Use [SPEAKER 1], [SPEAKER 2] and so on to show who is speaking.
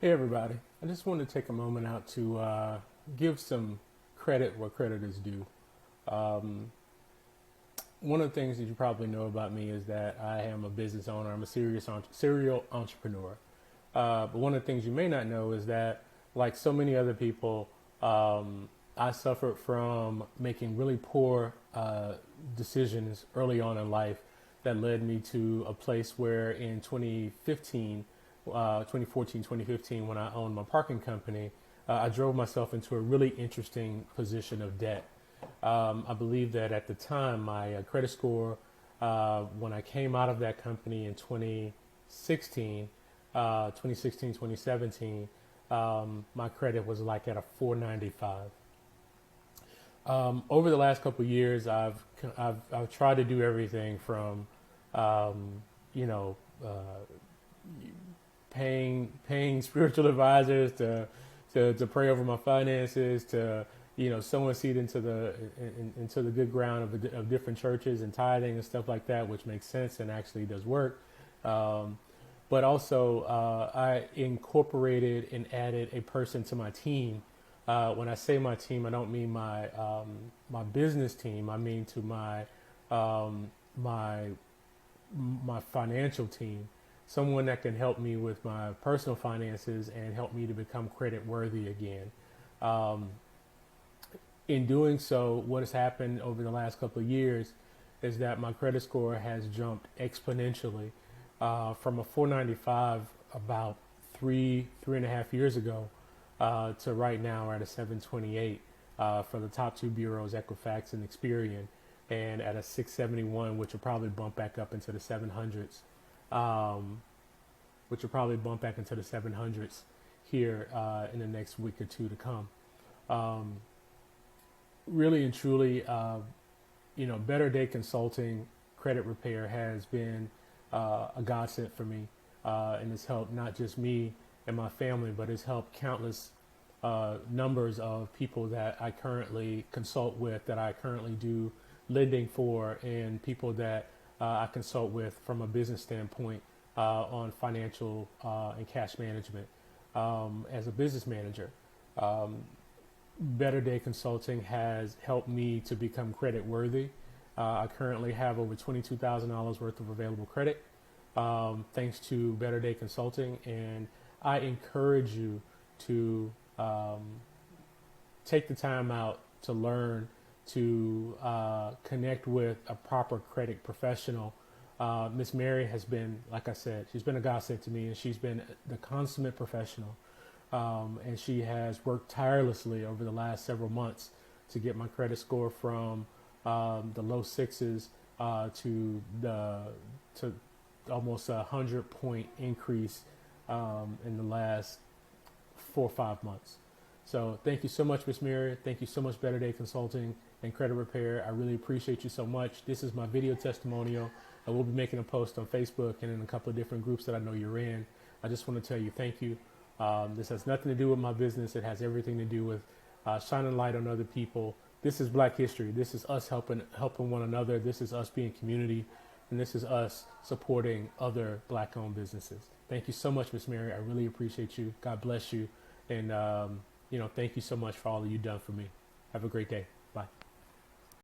[SPEAKER 1] Hey everybody, I just wanted to take a moment out to give some credit where credit is due. Um, One of the things that you probably know about me is that I am a business owner. I'm a serial entrepreneur. But one of the things you may not know is that, like so many other people, I suffered from making really poor decisions early on in life that led me to a place where in 2015, when I owned my parking company, I drove myself into a really interesting position of debt. I believe that at the time, my credit score, when I came out of that company in 2016, 2017, my credit was like at a 495. Over the last couple of years, I've tried to do everything from, um, you know, paying spiritual advisors to pray over my finances to sowing a seed into the good ground of different churches and tithing and stuff like that, which makes sense and actually does work. Um, but also, I incorporated and added a person to my team. When I say my team, I don't mean my business team. I mean to um, my my financial team, someone that can help me with my personal finances and help me to become credit worthy again. Um, in doing so, what has happened over the last couple of years is that my credit score has jumped exponentially from a 495 about 3.5 years ago to right now at a 728 for the top two bureaus, Equifax and Experian, and at a 671, which will probably bump back up into the 700s, um, here in the next week or two to come. Um, Really and truly, Better Day Consulting Credit Repair has been a godsend for me, and it's helped not just me and my family, but it's helped countless numbers of people that I currently consult with, that I currently do lending for, and people that I consult with from a business standpoint on financial and cash management as a business manager. Um, Better Day Consulting has helped me to become credit worthy. I currently have over $22,000 worth of available credit thanks to Better Day Consulting, and I encourage you to take the time out to learn to connect with a proper credit professional. Miss Mary has been, like I said, she's been a godsend to me, and she's been the consummate professional. And she has worked tirelessly over the last several months to get my credit score from the low sixes to almost 100 point increase in the last 4 or 5 months. So thank you so much, Miss Mary. Thank you so much, Better Day Consulting and Credit Repair. I really appreciate you so much. This is my video testimonial. I will be making a post on Facebook and in a couple of different groups that I know you're in. I just want to tell you thank you. This has nothing to do with my business. It has everything to do with shining light on other people. This is Black History. This is us helping one another. This is us being community, and this is us supporting other Black-owned businesses. Thank you so much, Miss Mary. I really appreciate you. God bless you, and thank you so much for all that you've done for me. Have a great day.